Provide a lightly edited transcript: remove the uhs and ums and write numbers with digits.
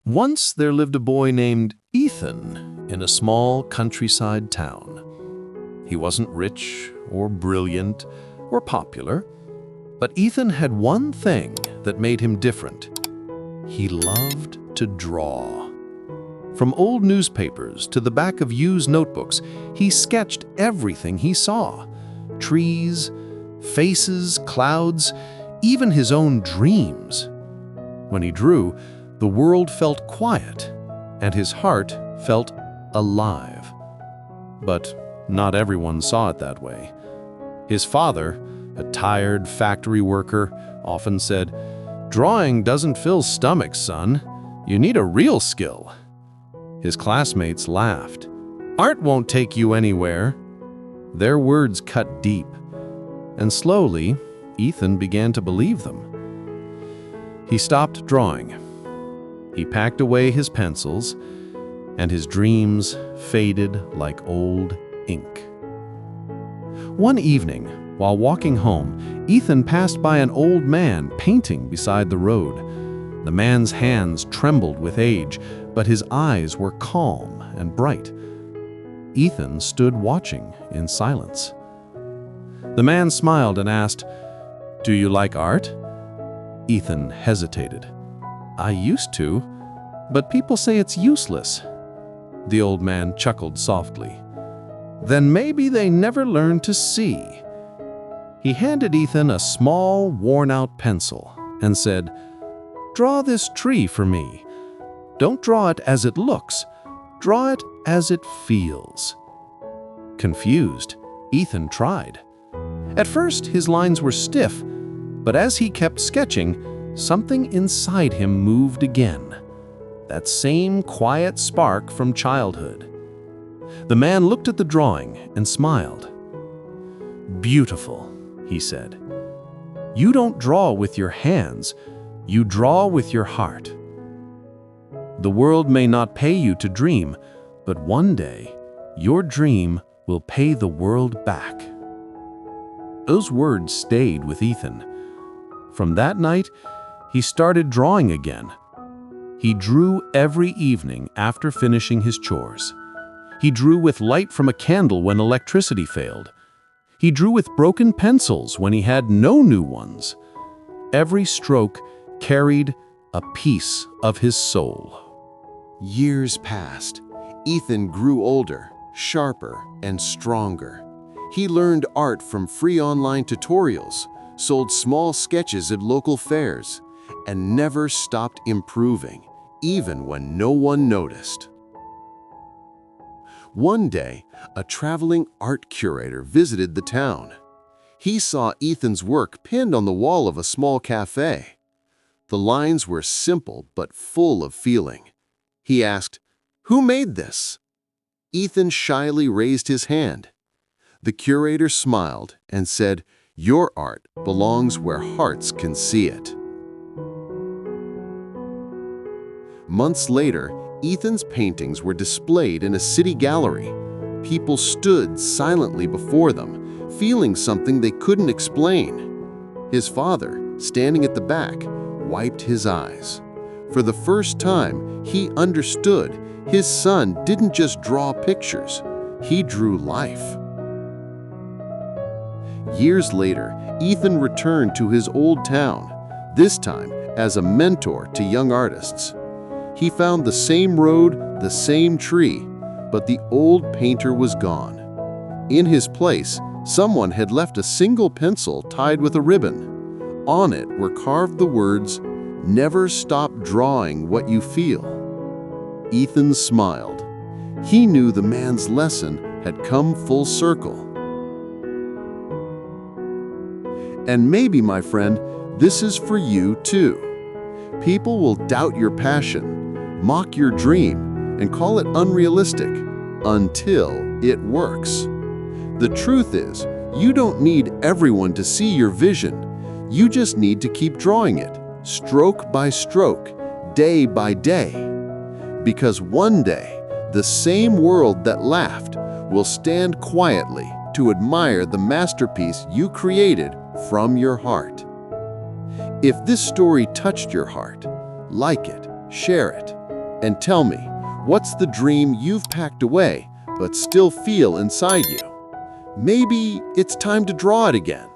Once there lived a boy named Ethan in a small countryside town. He wasn't rich or brilliant or popular, but Ethan had one thing that made him different. He loved to draw. From old newspapers to the back of used notebooks, he sketched everything he saw. Trees, faces, clouds, even his own dreams. When he drew, the world felt quiet, and his heart felt alive. But not everyone saw it that way. His father, a tired factory worker, often said, "Drawing doesn't fill stomachs, son. You need a real skill." His classmates laughed. "Art won't take you anywhere." Their words cut deep, and slowly, Ethan began to believe them. He stopped drawing. He packed away his pencils, and his dreams faded like old ink. One evening, while walking home, Ethan passed by an old man painting beside the road. The man's hands trembled with age, but his eyes were calm and bright. Ethan stood watching in silence. The man smiled and asked, "Do you like art?" Ethan hesitated. "I used to, but people say it's useless." The old man chuckled softly. "Then maybe they never learned to see." He handed Ethan a small, worn-out pencil and said, "Draw this tree for me. Don't draw it as it looks. Draw it as it feels." Confused, Ethan tried. At first, his lines were stiff, but as he kept sketching, something inside him moved again. That same quiet spark from childhood. The man looked at the drawing and smiled. "Beautiful," he said. "You don't draw with your hands, you draw with your heart. The world may not pay you to dream, but one day, your dream will pay the world back." Those words stayed with Ethan. From that night, he started drawing again. He drew every evening after finishing his chores. He drew with light from a candle when electricity failed. He drew with broken pencils when he had no new ones. Every stroke carried a piece of his soul. Years passed. Ethan grew older, sharper, and stronger. He learned art from free online tutorials, sold small sketches at local fairs, and never stopped improving, even when no one noticed. One day, a traveling art curator visited the town. He saw Ethan's work pinned on the wall of a small cafe. The lines were simple but full of feeling. He asked, "Who made this?" Ethan shyly raised his hand. The curator smiled and said, "Your art belongs where hearts can see it." Months later, Ethan's paintings were displayed in a city gallery. People stood silently before them, feeling something they couldn't explain. His father, standing at the back, wiped his eyes. For the first time, he understood his son didn't just draw pictures, he drew life. Years later, Ethan returned to his old town, this time as a mentor to young artists. He found the same road, the same tree, but the old painter was gone. In his place, someone had left a single pencil tied with a ribbon. On it were carved the words, "Never stop drawing what you feel." Ethan smiled. He knew the man's lesson had come full circle. And maybe, my friend, this is for you too. People will doubt your passion, mock your dream, and call it unrealistic until it works. The truth is, you don't need everyone to see your vision. You just need to keep drawing it, stroke by stroke, day by day. Because one day, the same world that laughed will stand quietly to admire the masterpiece you created from your heart. If this story touched your heart, like it, share it, And tell me, what's the dream you've packed away but still feel inside you? Maybe it's time to draw it again.